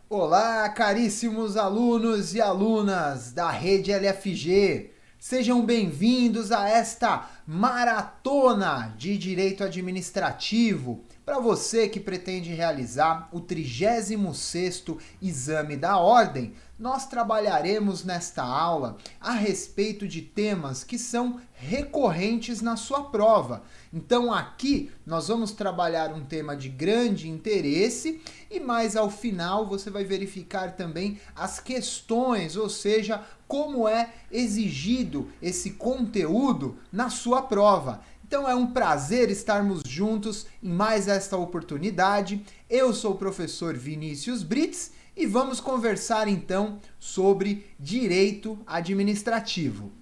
Olá, caríssimos alunos e alunas da Rede LFG. Sejam bem-vindos a esta maratona de Direito Administrativo para você que pretende realizar o 36º Exame da Ordem. Nós trabalharemos nesta aula a respeito de temas que são recorrentes na sua prova. Então aqui nós vamos trabalhar um tema de grande interesse e mais ao final você vai verificar também as questões, ou seja, como é exigido esse conteúdo na sua prova. Então é um prazer estarmos juntos em mais esta oportunidade. Eu sou o professor Vinícius Brits e vamos conversar então sobre direito administrativo.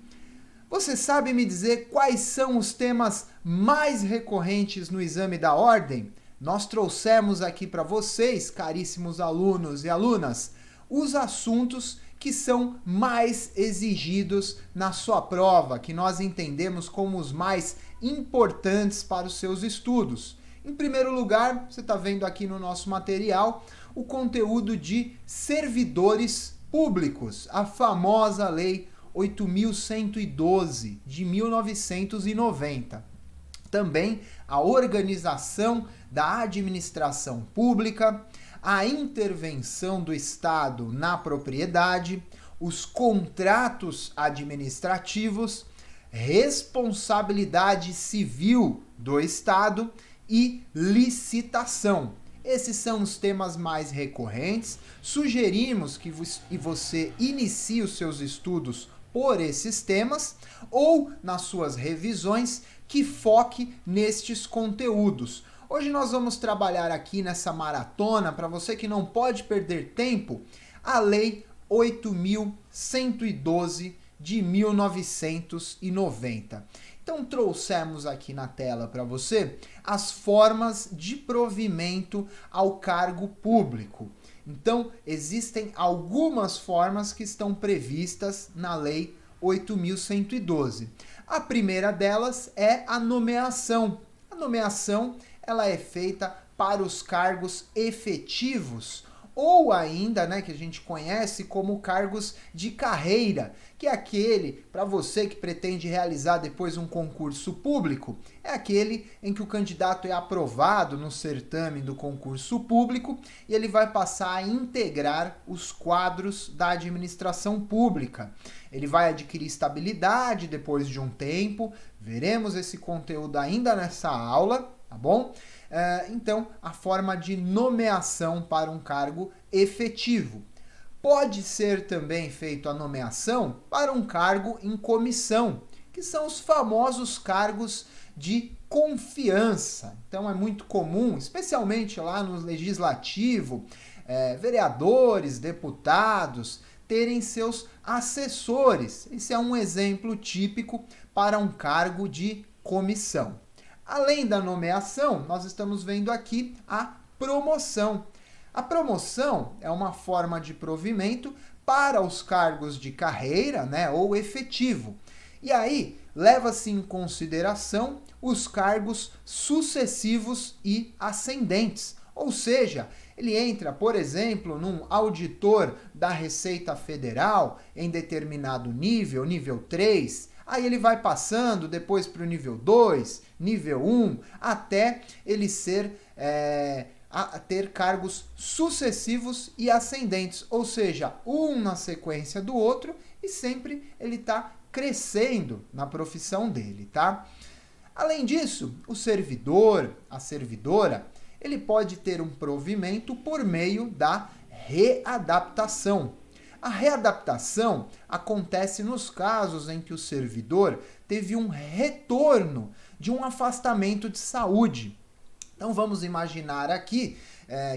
Você sabe me dizer quais são os temas mais recorrentes no exame da ordem? Nós trouxemos aqui para vocês, caríssimos alunos e alunas, os assuntos que são mais exigidos na sua prova, que nós entendemos como os mais importantes para os seus estudos. Em primeiro lugar, você está vendo aqui no nosso material o conteúdo de servidores públicos, a famosa Lei 8.112 de 1990. Também a organização da administração pública, a intervenção do Estado na propriedade, os contratos administrativos, responsabilidade civil do Estado e licitação. Esses são os temas mais recorrentes. Sugerimos que você inicie os seus estudos por esses temas ou nas suas revisões que foque nestes conteúdos. Hoje nós vamos trabalhar aqui nessa maratona, para você que não pode perder tempo, a Lei 8.112 de 1990. Então trouxemos aqui na tela para você as formas de provimento ao cargo público. Então existem algumas formas que estão previstas na Lei 8.112. A primeira delas é a nomeação. A nomeação ela é feita para os cargos efetivos, ou ainda, que a gente conhece como cargos de carreira, que é aquele, para você que pretende realizar depois um concurso público, é aquele em que o candidato é aprovado no certame do concurso público e ele vai passar a integrar os quadros da administração pública. Ele vai adquirir estabilidade depois de um tempo, veremos esse conteúdo ainda nessa aula, tá bom? Então, a forma de nomeação para um cargo efetivo. Pode ser também feita a nomeação para um cargo em comissão, que são os famosos cargos de confiança. Então, é muito comum, especialmente lá no legislativo, vereadores, deputados, terem seus assessores. Esse é um exemplo típico para um cargo de comissão. Além da nomeação, nós estamos vendo aqui a promoção. A promoção é uma forma de provimento para os cargos de carreira, ou efetivo. E aí, leva-se em consideração os cargos sucessivos e ascendentes. Ou seja, ele entra, por exemplo, num auditor da Receita Federal em determinado nível, nível 3, aí ele vai passando depois para o nível 2, nível 1, até ele ter cargos sucessivos e ascendentes, ou seja, um na sequência do outro e sempre ele está crescendo na profissão dele, tá? Além disso, o servidor, a servidora, ele pode ter um provimento por meio da readaptação. A readaptação acontece nos casos em que o servidor teve um retorno de um afastamento de saúde. Então vamos imaginar aqui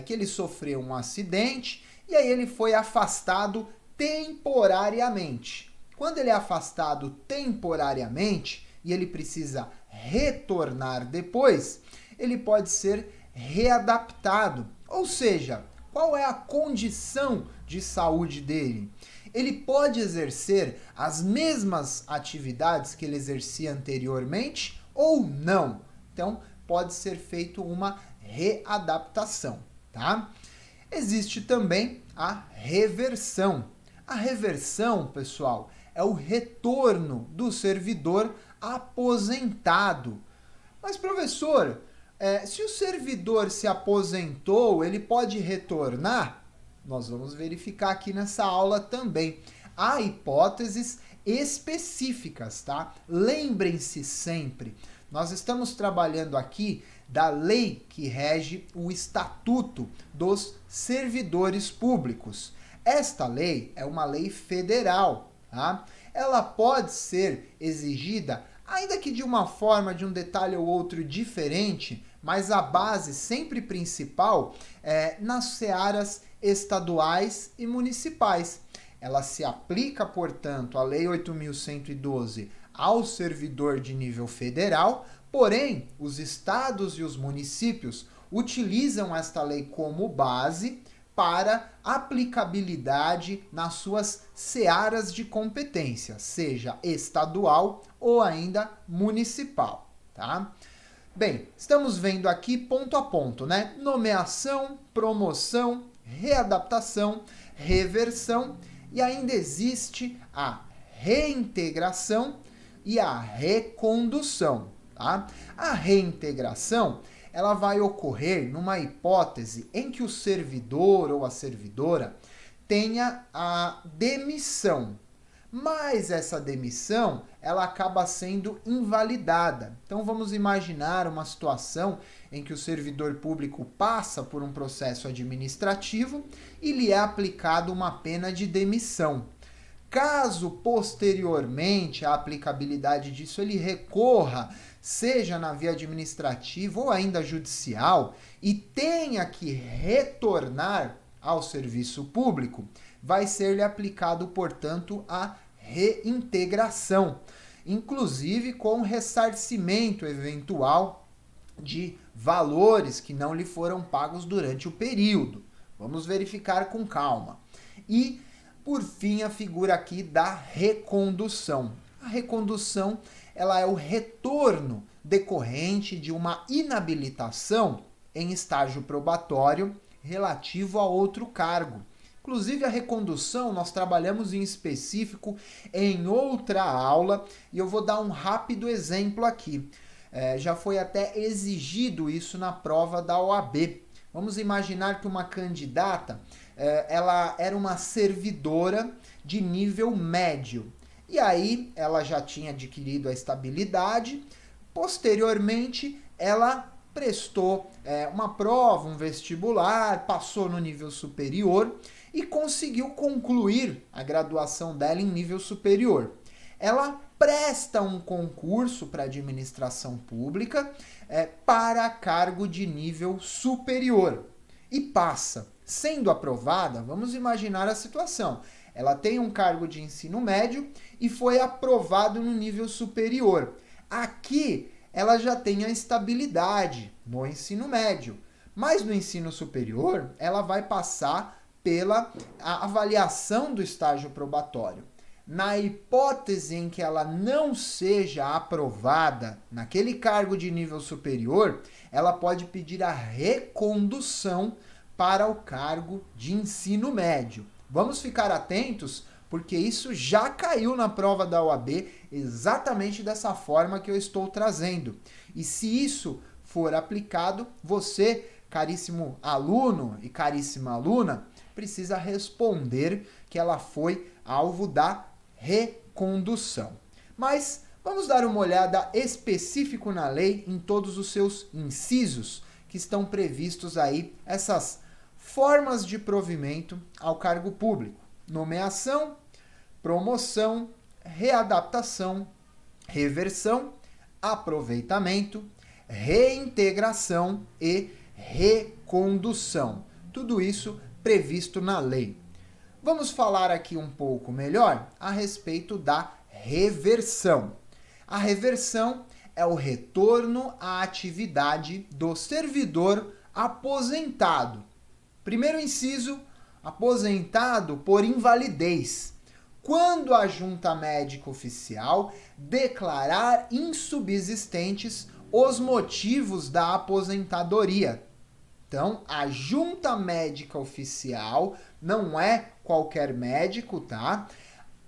que ele sofreu um acidente e aí ele foi afastado temporariamente. Quando ele é afastado temporariamente e ele precisa retornar depois, ele pode ser readaptado. Ou seja, qual é a condição de saúde dele? Ele pode exercer as mesmas atividades que ele exercia anteriormente ou não. Então, pode ser feito uma readaptação, tá? Existe também a reversão. A reversão, pessoal, é o retorno do servidor aposentado. Mas, professor, se o servidor se aposentou, ele pode retornar? Nós vamos verificar aqui nessa aula também. Há hipóteses específicas, tá? Lembrem-se sempre, nós estamos trabalhando aqui da lei que rege o Estatuto dos Servidores Públicos. Esta lei é uma lei federal, tá? Ela pode ser exigida, ainda que de uma forma, de um detalhe ou outro diferente, mas a base sempre principal é nas searas estaduais e municipais. Ela se aplica, portanto, a Lei 8.112 ao servidor de nível federal, porém, os estados e os municípios utilizam esta lei como base para aplicabilidade nas suas searas de competência, seja estadual ou ainda municipal, tá? Bem, estamos vendo aqui ponto a ponto, né? Nomeação, promoção, readaptação, reversão e ainda existe a reintegração e a recondução, tá? A reintegração, ela vai ocorrer numa hipótese em que o servidor ou a servidora tenha a demissão, mas essa demissão, ela acaba sendo invalidada. Então vamos imaginar uma situação em que o servidor público passa por um processo administrativo e lhe é aplicada uma pena de demissão. Caso posteriormente a aplicabilidade disso ele recorra, seja na via administrativa ou ainda judicial, e tenha que retornar ao serviço público, vai ser-lhe aplicado, portanto, a reintegração, inclusive com ressarcimento eventual de valores que não lhe foram pagos durante o período. Vamos verificar com calma. E, por fim, a figura aqui da recondução. A recondução, ela é o retorno decorrente de uma inabilitação em estágio probatório relativo a outro cargo. Inclusive, a recondução nós trabalhamos em específico em outra aula e eu vou dar um rápido exemplo aqui. Já foi até exigido isso na prova da OAB. Vamos imaginar que uma candidata, ela era uma servidora de nível médio. E aí, ela já tinha adquirido a estabilidade. Posteriormente, ela prestou uma prova, um vestibular, passou no nível superior e conseguiu concluir a graduação dela em nível superior. Ela presta um concurso para administração pública para cargo de nível superior e passa. Sendo aprovada, vamos imaginar a situação. Ela tem um cargo de ensino médio e foi aprovado no nível superior. Aqui, ela já tem a estabilidade no ensino médio, mas no ensino superior, ela vai passar pela avaliação do estágio probatório. Na hipótese em que ela não seja aprovada naquele cargo de nível superior, ela pode pedir a recondução para o cargo de ensino médio. Vamos ficar atentos, porque isso já caiu na prova da OAB exatamente dessa forma que eu estou trazendo. E se isso for aplicado, você, caríssimo aluno e caríssima aluna, precisa responder que ela foi alvo da recondução. Mas vamos dar uma olhada específico na lei em todos os seus incisos que estão previstos aí, essas formas de provimento ao cargo público: nomeação, promoção, readaptação, reversão, aproveitamento, reintegração e recondução. Tudo isso previsto na lei. Vamos falar aqui um pouco melhor a respeito da reversão. A reversão é o retorno à atividade do servidor aposentado. Primeiro inciso, aposentado por invalidez, quando a junta médica oficial declarar insubsistentes os motivos da aposentadoria. Então, a junta médica oficial, não é qualquer médico, tá?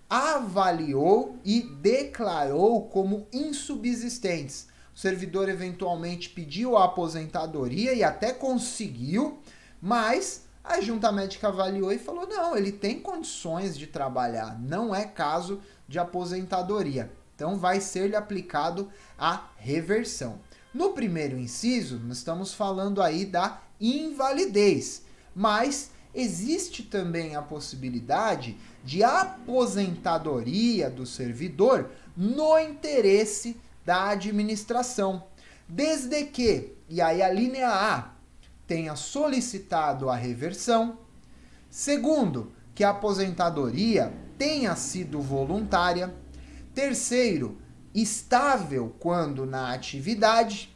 Avaliou e declarou como insubsistentes. O servidor eventualmente pediu a aposentadoria e até conseguiu, mas a junta médica avaliou e falou: não, ele tem condições de trabalhar, não é caso de aposentadoria. Então vai ser-lhe aplicado a reversão. No primeiro inciso, nós estamos falando aí da invalidez, mas existe também a possibilidade de aposentadoria do servidor no interesse da administração, desde que, e aí a linha A, tenha solicitado a reversão. Segundo, que a aposentadoria tenha sido voluntária. Terceiro, estável quando na atividade.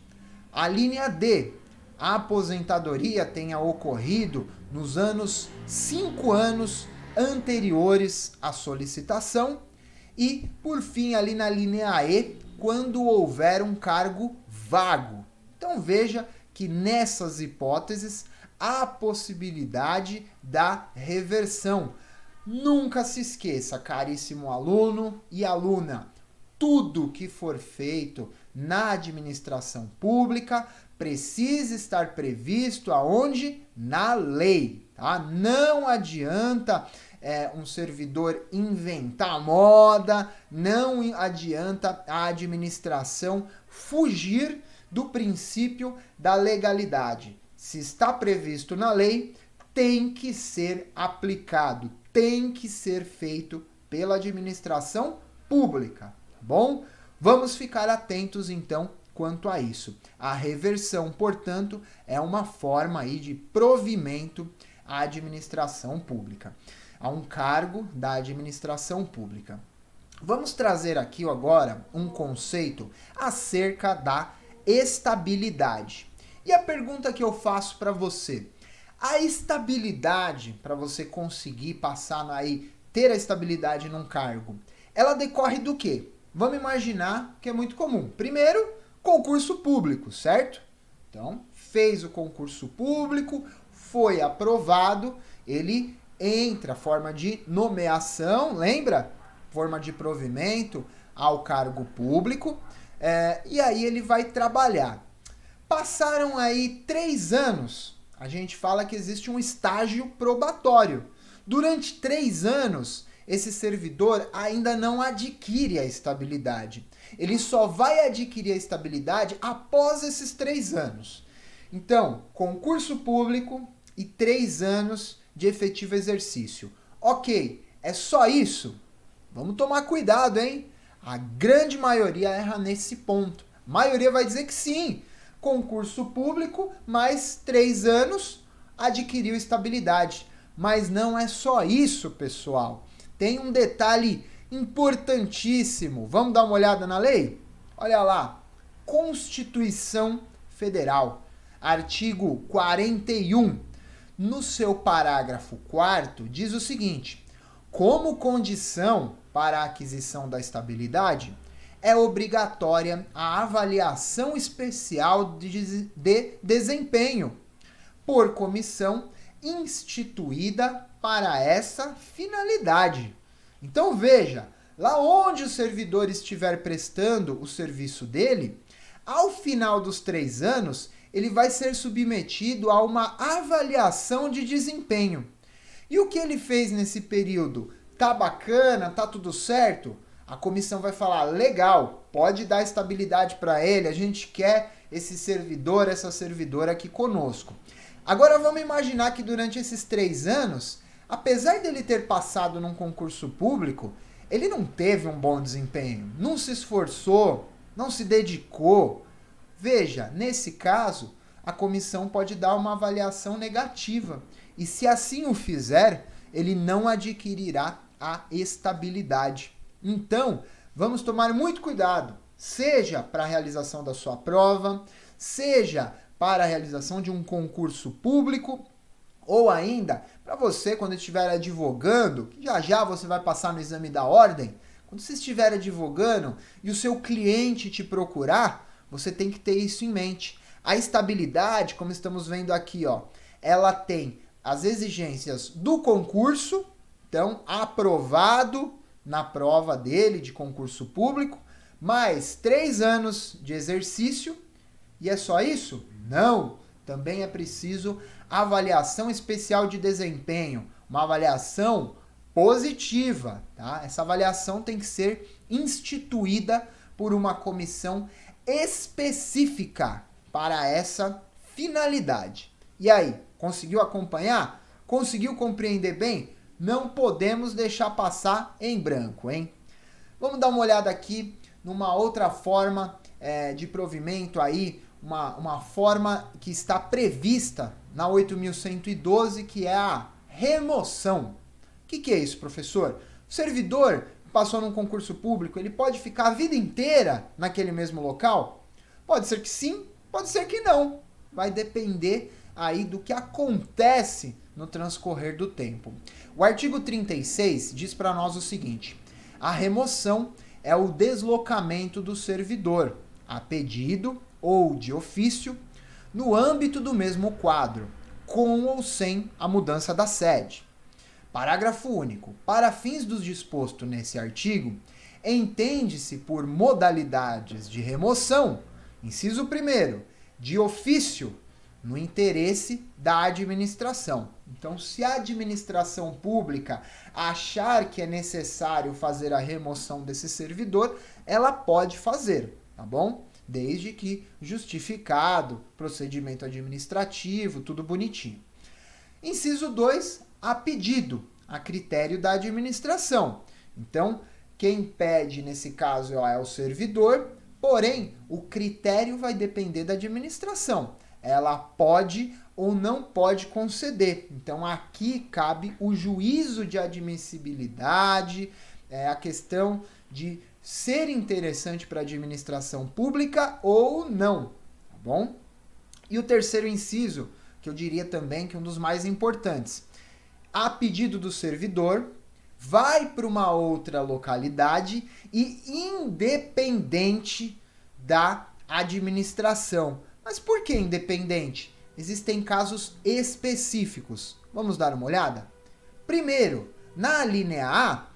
A linha D, a aposentadoria tenha ocorrido nos 5 anos anteriores à solicitação. E, por fim, ali na linha E, quando houver um cargo vago. Então veja que nessas hipóteses há a possibilidade da reversão. Nunca se esqueça, caríssimo aluno e aluna, tudo que for feito na administração pública precisa estar previsto aonde? Na lei, tá? Não adianta um servidor inventar moda, não adianta a administração fugir do princípio da legalidade. Se está previsto na lei, tem que ser aplicado, tem que ser feito pela administração pública, tá bom? Vamos ficar atentos então quanto a isso. A reversão, portanto, é uma forma aí de provimento à administração pública, a um cargo da administração pública. Vamos trazer aqui agora um conceito acerca da estabilidade. E a pergunta que eu faço para você: a estabilidade, para você conseguir passar aí, ter a estabilidade num cargo, ela decorre do quê? Vamos imaginar que é muito comum. Primeiro, concurso público, certo? Então, fez o concurso público, foi aprovado, ele entra, forma de nomeação, lembra? Forma de provimento ao cargo público, e aí ele vai trabalhar. Passaram aí 3 anos, a gente fala que existe um estágio probatório. Durante 3 anos, esse servidor ainda não adquire a estabilidade. Ele só vai adquirir a estabilidade após esses 3 anos. Então, concurso público e 3 anos de efetivo exercício. Ok, é só isso? Vamos tomar cuidado, hein? A grande maioria erra nesse ponto. A maioria vai dizer que sim. Concurso público, mais 3 anos, adquiriu estabilidade. Mas não é só isso, pessoal. Tem um detalhe importantíssimo. Vamos dar uma olhada na lei? Olha lá. Constituição Federal, artigo 41. No seu parágrafo 4º, diz o seguinte: como condição para a aquisição da estabilidade, é obrigatória a avaliação especial de desempenho por comissão instituída para essa finalidade. Então veja, lá onde o servidor estiver prestando o serviço dele, ao final dos 3 anos, ele vai ser submetido a uma avaliação de desempenho. E o que ele fez nesse período? Tá bacana? Tá tudo certo? A comissão vai falar: legal, pode dar estabilidade para ele, a gente quer esse servidor, essa servidora aqui conosco. Agora vamos imaginar que durante esses 3 anos, apesar dele ter passado num concurso público, ele não teve um bom desempenho, não se esforçou, não se dedicou. Veja, nesse caso, a comissão pode dar uma avaliação negativa. E se assim o fizer, ele não adquirirá a estabilidade. Então, vamos tomar muito cuidado, seja para a realização da sua prova, seja para a realização de um concurso público, ou ainda para você, quando estiver advogando, que já você vai passar no exame da ordem, quando você estiver advogando e o seu cliente te procurar, você tem que ter isso em mente. A estabilidade, como estamos vendo aqui, ó, ela tem as exigências do concurso, então aprovado na prova dele de concurso público, mais 3 anos de exercício. E é só isso? Não! Também é preciso avaliação especial de desempenho, uma avaliação positiva, tá? Essa avaliação tem que ser instituída por uma comissão específica para essa finalidade. E aí, conseguiu acompanhar? Conseguiu compreender bem? Não podemos deixar passar em branco, hein? Vamos dar uma olhada aqui numa outra forma de provimento aí, uma forma que está prevista na 8.112, que é a remoção. O que é isso, professor? O servidor que passou num concurso público, ele pode ficar a vida inteira naquele mesmo local? Pode ser que sim, pode ser que não. Vai depender aí do que acontece no transcorrer do tempo. O artigo 36 diz para nós o seguinte: a remoção é o deslocamento do servidor, a pedido ou de ofício, no âmbito do mesmo quadro, com ou sem a mudança da sede. Parágrafo único. Para fins do disposto nesse artigo, entende-se por modalidades de remoção, inciso 1º, de ofício, no interesse da administração. Então, se a administração pública achar que é necessário fazer a remoção desse servidor, ela pode fazer, tá bom? Desde que justificado, procedimento administrativo, tudo bonitinho. Inciso 2, a pedido, a critério da administração. Então, quem pede nesse caso é o servidor, porém, o critério vai depender da administração. Ela pode ou não pode conceder. Então, aqui cabe o juízo de admissibilidade, a questão de ser interessante para a administração pública ou não, tá bom? E o terceiro inciso, que eu diria também que é um dos mais importantes, a pedido do servidor, vai para uma outra localidade e independente da administração. Mas por que independente? Existem casos específicos. Vamos dar uma olhada? Primeiro, na linha A,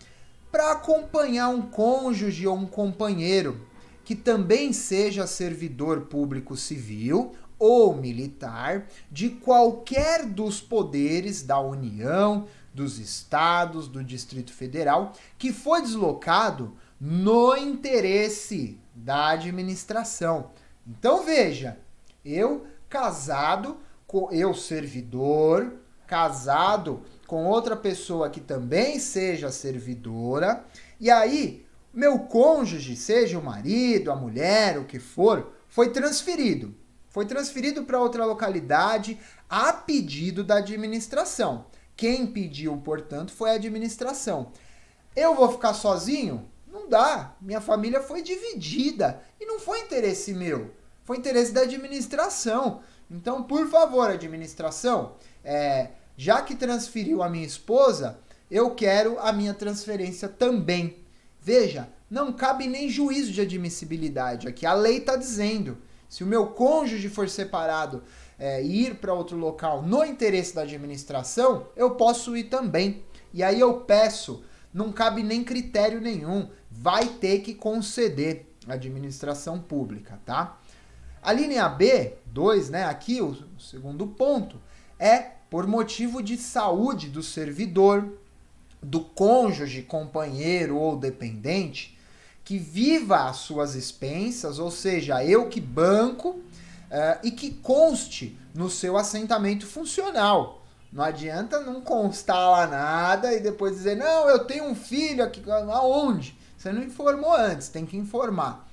para acompanhar um cônjuge ou um companheiro que também seja servidor público civil ou militar de qualquer dos poderes da União, dos estados, do Distrito Federal, que foi deslocado no interesse da administração. Então veja, eu servidor, casado com outra pessoa que também seja servidora, e aí meu cônjuge, seja o marido, a mulher, o que for, foi transferido. Foi transferido para outra localidade a pedido da administração. Quem pediu, portanto, foi a administração. Eu vou ficar sozinho? Não dá. Minha família foi dividida e não foi interesse meu. Foi interesse da administração. Então, por favor, administração, já que transferiu a minha esposa, eu quero a minha transferência também. Veja, não cabe nem juízo de admissibilidade aqui. A lei está dizendo, se o meu cônjuge for separado e ir para outro local no interesse da administração, eu posso ir também. E aí eu peço, não cabe nem critério nenhum, vai ter que conceder a administração pública, tá? A linha B2, né, aqui o segundo ponto, é por motivo de saúde do servidor, do cônjuge, companheiro ou dependente, que viva às suas expensas, ou seja, eu que banco, e que conste no seu assentamento funcional. Não adianta não constar lá nada e depois dizer, não, eu tenho um filho aqui, aonde? Você não informou antes, tem que informar.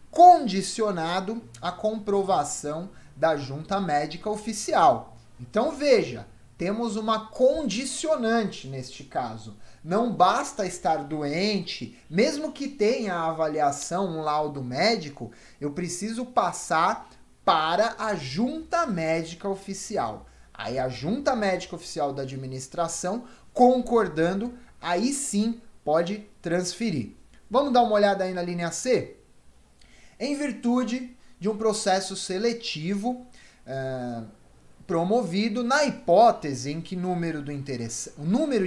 Condicionado à comprovação da junta médica oficial. Então veja, temos uma condicionante neste caso. Não basta estar doente, mesmo que tenha a avaliação, um laudo médico, eu preciso passar para a junta médica oficial. Aí a junta médica oficial da administração, concordando, aí sim pode transferir. Vamos dar uma olhada aí na linha C? Em virtude de um processo seletivo promovido na hipótese em que o número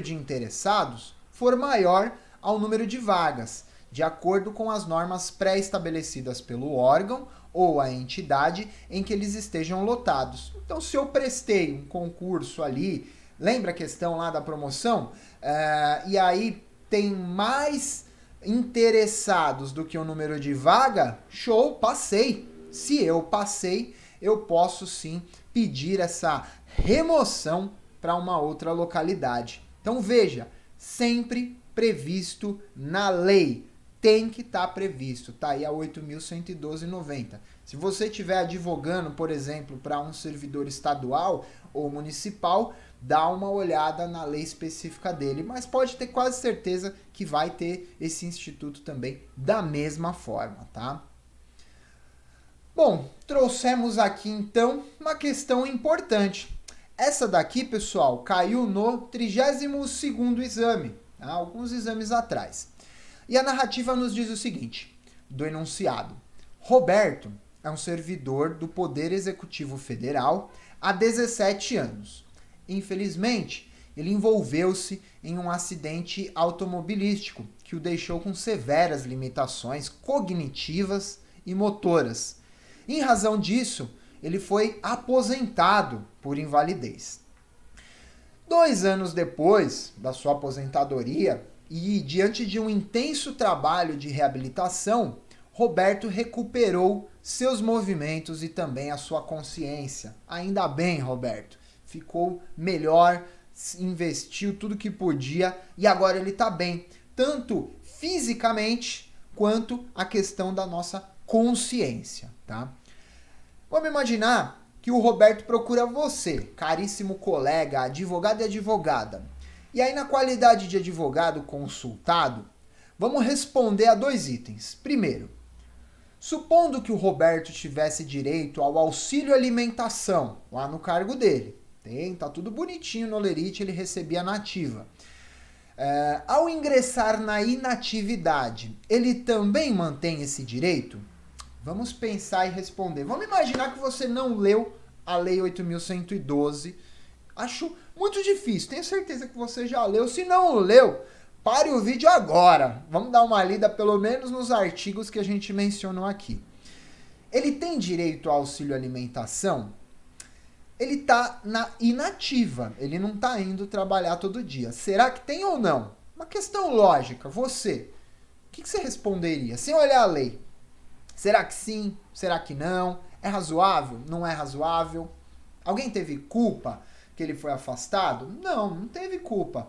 de interessados for maior ao número de vagas, de acordo com as normas pré-estabelecidas pelo órgão ou a entidade em que eles estejam lotados. Então, se eu prestei um concurso ali, lembra a questão lá da promoção? E aí tem mais interessados do que o número de vaga, show, passei. Se eu passei, eu posso sim pedir essa remoção para uma outra localidade. Então veja, sempre previsto na lei. Tem que estar previsto, tá aí a 8.112,90. Se você estiver advogando, por exemplo, para um servidor estadual ou municipal, dá uma olhada na lei específica dele, mas pode ter quase certeza que vai ter esse instituto também da mesma forma, tá? Bom, trouxemos aqui então uma questão importante. Essa daqui, pessoal, caiu no 32º exame, tá? Alguns exames atrás. E a narrativa nos diz o seguinte, do enunciado. Roberto é um servidor do Poder Executivo Federal há 17 anos. Infelizmente, ele envolveu-se em um acidente automobilístico que o deixou com severas limitações cognitivas e motoras. Em razão disso, ele foi aposentado por invalidez. 2 anos depois da sua aposentadoria e diante de um intenso trabalho de reabilitação, Roberto recuperou seus movimentos e também a sua consciência. Ainda bem, Roberto. Ficou melhor, investiu tudo que podia e agora ele está bem, tanto fisicamente quanto a questão da nossa consciência, tá? Vamos imaginar que o Roberto procura você, caríssimo colega, advogado e advogada. E aí, na qualidade de advogado consultado, vamos responder a 2 itens. Primeiro, supondo que o Roberto tivesse direito ao auxílio alimentação, lá no cargo dele. Tá tudo bonitinho no Olerite, ele recebia na ativa. Ao ingressar na inatividade, ele também mantém esse direito? Vamos pensar e responder. Vamos imaginar que você não leu a Lei 8.112. Acho muito difícil, tenho certeza que você já leu. Se não leu, pare o vídeo agora. Vamos dar uma lida pelo menos nos artigos que a gente mencionou aqui. Ele tem direito ao auxílio alimentação? Ele está na inativa, ele não está indo trabalhar todo dia. Será que tem ou não? Uma questão lógica, você, o que você responderia? Sem olhar a lei. Será que sim? Será que não? É razoável? Não é razoável? Alguém teve culpa que ele foi afastado? Não teve culpa.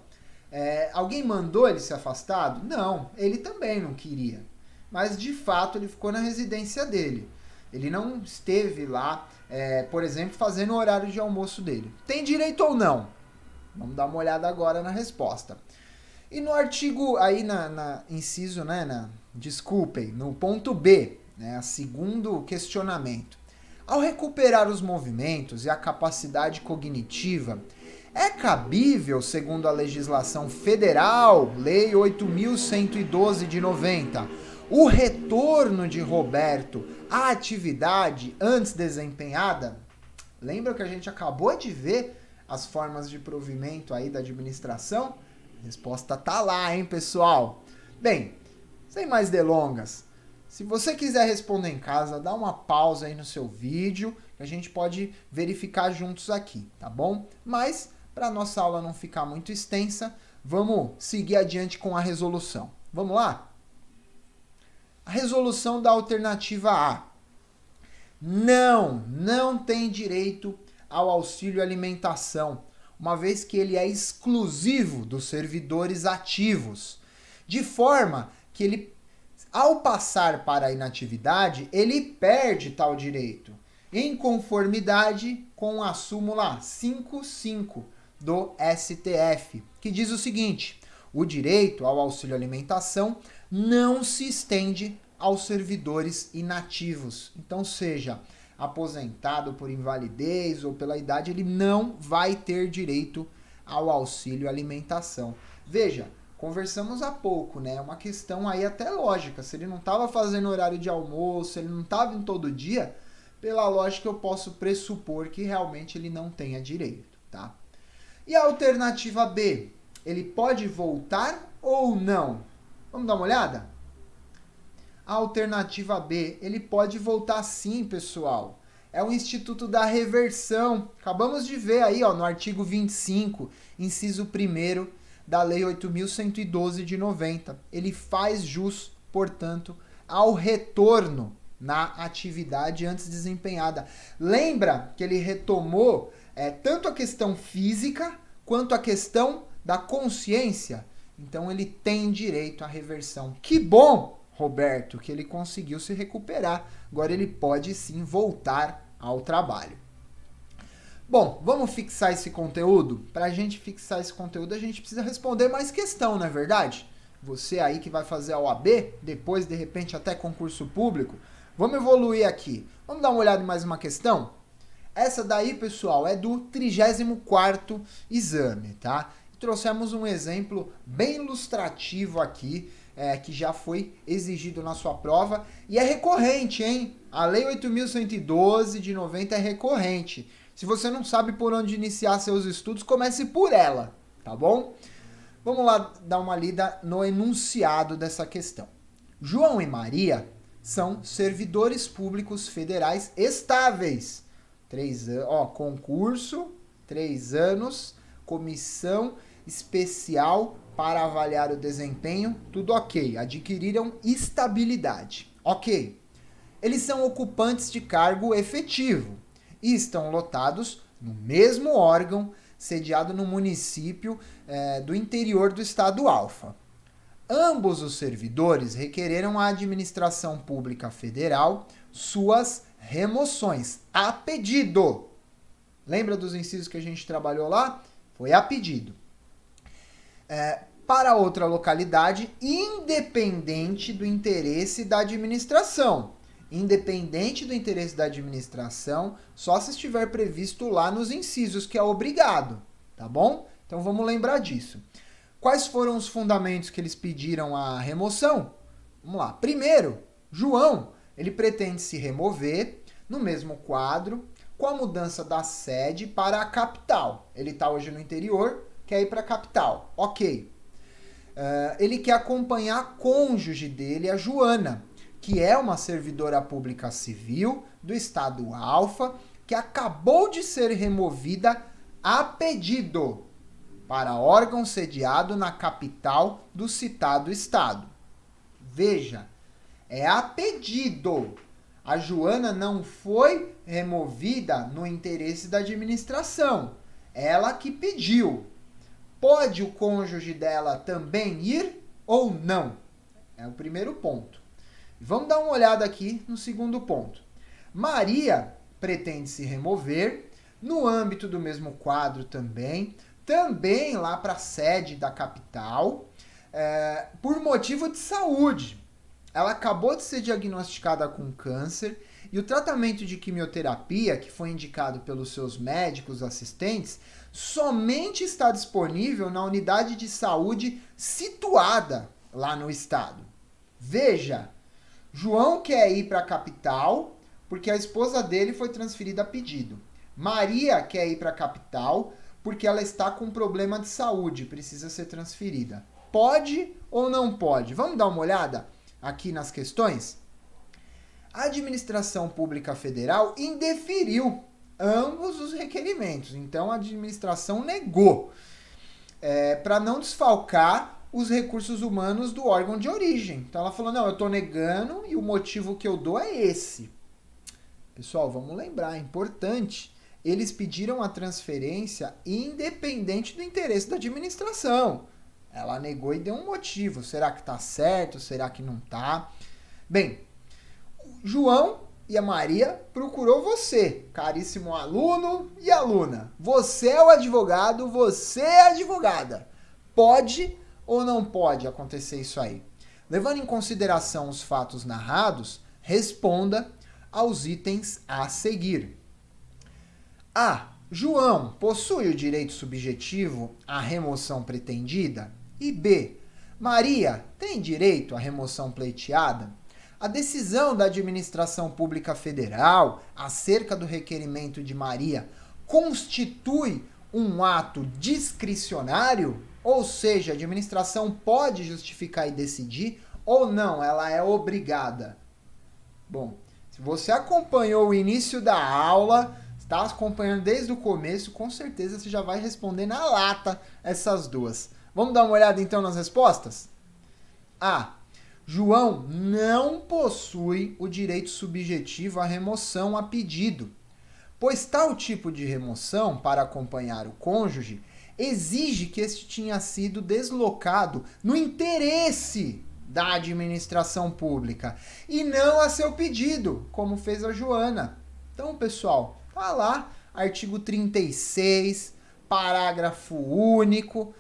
Alguém mandou ele ser afastado? Não, ele também não queria. Mas, de fato, ele ficou na residência dele. Ele não esteve lá, por exemplo, fazendo o horário de almoço dele. Tem direito ou não? Vamos dar uma olhada agora na resposta. E no artigo, aí inciso, desculpem, no ponto B, segundo questionamento. Ao recuperar os movimentos e a capacidade cognitiva, é cabível, segundo a legislação federal, Lei 8.112 de 90, o retorno de Roberto à atividade antes desempenhada? Lembra que a gente acabou de ver as formas de provimento aí da administração? A resposta tá lá, hein, pessoal? Bem, sem mais delongas, se você quiser responder em casa, dá uma pausa aí no seu vídeo, que a gente pode verificar juntos aqui, tá bom? Mas, para a nossa aula não ficar muito extensa, vamos seguir adiante com a resolução. Vamos lá? A resolução da alternativa A. Não tem direito ao auxílio alimentação, uma vez que ele é exclusivo dos servidores ativos, de forma que ele, ao passar para a inatividade, ele perde tal direito, em conformidade com a súmula 55 do STF, que diz o seguinte: o direito ao auxílio alimentação não se estende aos servidores inativos. Então, seja aposentado por invalidez ou pela idade, ele não vai ter direito ao auxílio alimentação. Veja, conversamos há pouco, né? É uma questão aí até lógica. Se ele não estava fazendo horário de almoço, ele não estava em todo dia, pela lógica eu posso pressupor que realmente ele não tenha direito, tá? E a alternativa B, ele pode voltar ou não? Vamos dar uma olhada? A alternativa B, ele pode voltar sim, pessoal. É o Instituto da Reversão. Acabamos de ver aí, ó, no artigo 25, inciso 1º da Lei 8.112 de 90. Ele faz jus, portanto, ao retorno na atividade antes desempenhada. Lembra que ele retomou tanto a questão física quanto a questão da consciência? Então ele tem direito à reversão. Que bom, Roberto, que ele conseguiu se recuperar. Agora ele pode sim voltar ao trabalho. Bom, vamos fixar esse conteúdo? Para a gente fixar esse conteúdo, a gente precisa responder mais questão, não é verdade? Você aí que vai fazer a OAB, depois de repente até concurso público, vamos evoluir aqui. Vamos dar uma olhada em mais uma questão? Essa daí, pessoal, é do 34º exame, tá? Trouxemos um exemplo bem ilustrativo aqui, que já foi exigido na sua prova, e é recorrente, hein? A Lei 8.112 de 90 é recorrente. Se você não sabe por onde iniciar seus estudos, comece por ela, tá bom? Vamos lá dar uma lida no enunciado dessa questão. João e Maria são servidores públicos federais estáveis. 3 anos, concurso, 3 anos, comissão especial para avaliar o desempenho, tudo ok. Adquiriram estabilidade. Ok. Eles são ocupantes de cargo efetivo e estão lotados no mesmo órgão, sediado no município do interior do estado Alfa. Ambos os servidores requereram à administração pública federal suas remoções, a pedido. Lembra dos incisos que a gente trabalhou lá? Foi a pedido. Para outra localidade, independente do interesse da administração. Independente do interesse da administração, só se estiver previsto lá nos incisos, que é obrigado, tá bom? Então vamos lembrar disso. Quais foram os fundamentos que eles pediram a remoção? Vamos lá. Primeiro, João, ele pretende se remover no mesmo quadro, com a mudança da sede para a capital. Ele está hoje no interior, quer ir para a capital. Ok. Ele quer acompanhar a cônjuge dele, a Joana, que é uma servidora pública civil do estado Alfa, que acabou de ser removida a pedido para órgão sediado na capital do citado estado. Veja, é a pedido. A Joana não foi removida no interesse da administração. Ela que pediu. Pode o cônjuge dela também ir ou não? É o primeiro ponto. Vamos dar uma olhada aqui no segundo ponto. Maria pretende se remover no âmbito do mesmo quadro também lá para a sede da capital, por motivo de saúde. Ela acabou de ser diagnosticada com câncer e o tratamento de quimioterapia, que foi indicado pelos seus médicos assistentes, somente está disponível na unidade de saúde situada lá no estado. Veja, João quer ir para a capital porque a esposa dele foi transferida a pedido. Maria quer ir para a capital porque ela está com problema de saúde, precisa ser transferida. Pode ou não pode? Vamos dar uma olhada aqui nas questões? A administração pública federal indeferiu ambos os requerimentos. Então, a administração negou para não desfalcar os recursos humanos do órgão de origem. Então, ela falou, não, eu estou negando e o motivo que eu dou é esse. Pessoal, vamos lembrar, é importante. Eles pediram a transferência independente do interesse da administração. Ela negou e deu um motivo. Será que está certo? Será que não está? Bem, João e a Maria procurou você, caríssimo aluno e aluna. Você é o advogado, você é a advogada. Pode ou não pode acontecer isso aí? Levando em consideração os fatos narrados, responda aos itens a seguir. A. João possui o direito subjetivo à remoção pretendida? E B. Maria tem direito à remoção pleiteada? A decisão da Administração Pública Federal acerca do requerimento de Maria constitui um ato discricionário? Ou seja, a administração pode justificar e decidir ou não, ela é obrigada? Bom, se você acompanhou o início da aula, está acompanhando desde o começo, com certeza você já vai responder na lata essas duas. Vamos dar uma olhada então nas respostas? A. João não possui o direito subjetivo à remoção a pedido, pois tal tipo de remoção para acompanhar o cônjuge exige que este tenha sido deslocado no interesse da administração pública e não a seu pedido, como fez a Joana. Então, pessoal, tá lá, artigo 36, parágrafo único,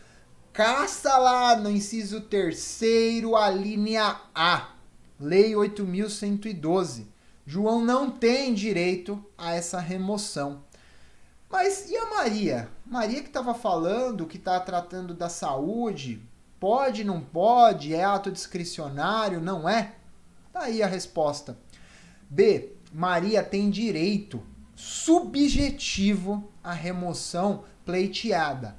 caça lá no inciso 3º, a linha A, Lei 8.112. João não tem direito a essa remoção. Mas e a Maria? Maria que estava falando, que está tratando da saúde, pode, não pode, é ato discricionário, não é? Tá aí a resposta. B. Maria tem direito subjetivo à remoção pleiteada.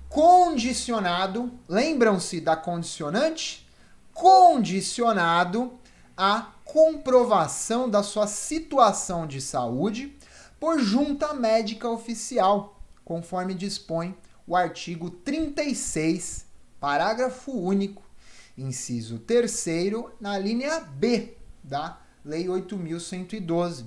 Condicionado, lembram-se da condicionante? Condicionado à comprovação da sua situação de saúde por junta médica oficial, conforme dispõe o artigo 36, parágrafo único, inciso 3º, na linha B da Lei 8.112.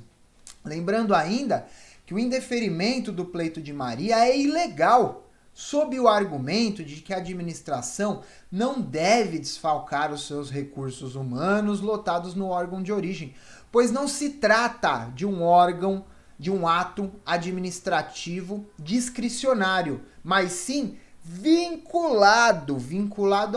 Lembrando ainda que o indeferimento do pleito de Maria é ilegal, sob o argumento de que a administração não deve desfalcar os seus recursos humanos lotados no órgão de origem, pois não se trata de um órgão, de um ato administrativo discricionário, mas sim vinculado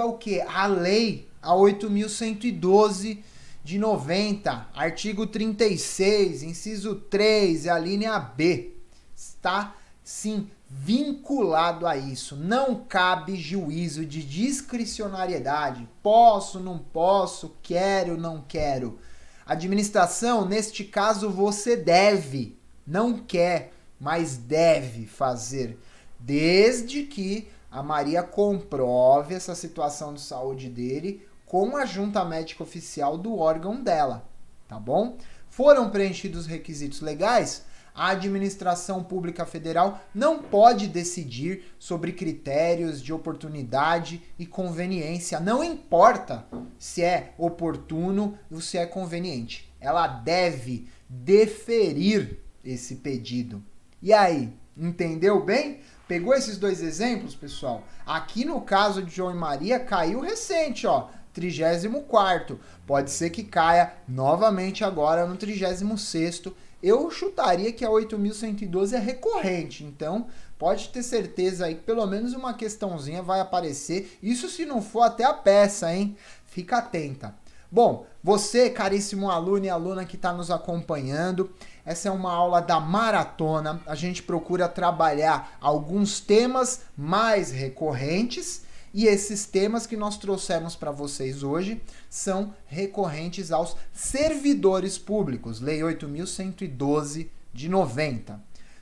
ao quê? À lei, a 8.112 de 90, artigo 36, inciso 3, a linha B. Está, sim, vinculado a isso. Não cabe juízo de discricionariedade. Posso, não posso, quero, não quero. Administração, neste caso, você deve. Não quer, mas deve fazer. Desde que a Maria comprove essa situação de saúde dele com a junta médica oficial do órgão dela, tá bom? Foram preenchidos os requisitos legais? A administração pública federal não pode decidir sobre critérios de oportunidade e conveniência. Não importa se é oportuno ou se é conveniente. Ela deve deferir esse pedido. E aí, entendeu bem? Pegou esses dois exemplos, pessoal? Aqui no caso de João e Maria caiu recente, ó. 34º. Pode ser que caia novamente agora no 36º. Eu chutaria que a 8.112 é recorrente, então pode ter certeza aí que pelo menos uma questãozinha vai aparecer. Isso se não for até a peça, hein? Fica atenta. Bom, você, caríssimo aluno e aluna que está nos acompanhando, essa é uma aula da maratona. A gente procura trabalhar alguns temas mais recorrentes e esses temas que nós trouxemos para vocês hoje são recorrentes aos servidores públicos, Lei 8.112 de 90.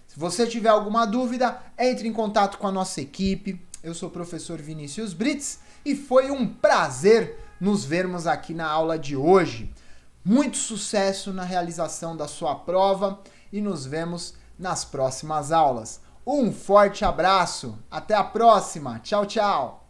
Se você tiver alguma dúvida, entre em contato com a nossa equipe. Eu sou o professor Vinícius Brits e foi um prazer nos vermos aqui na aula de hoje. Muito sucesso na realização da sua prova e nos vemos nas próximas aulas. Um forte abraço, até a próxima, tchau, tchau!